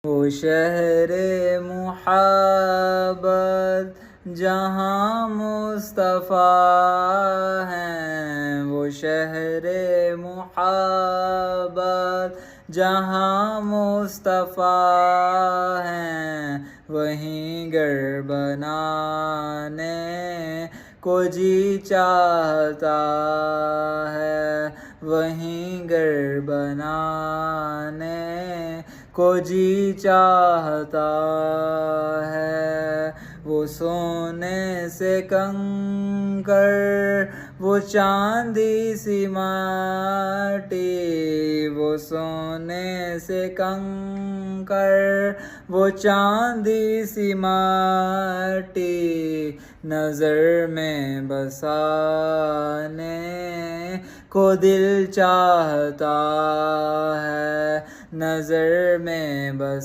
وہ شہر محبت جہاں مصطفیٰ ہیں، وہ شہر محبت جہاں مصطفیٰ ہیں، وہیں گھر بنانے کو جی چاہتا ہے، وہیں گھر بنانے کو جی چاہتا ہے۔ وہ سونے سے کنکر، وہ چاندی سی مٹی، وہ سونے سے کنکر، وہ چاندی سی مٹی، نظر میں بسانے کو دل چاہتا ہے، نظر میں بس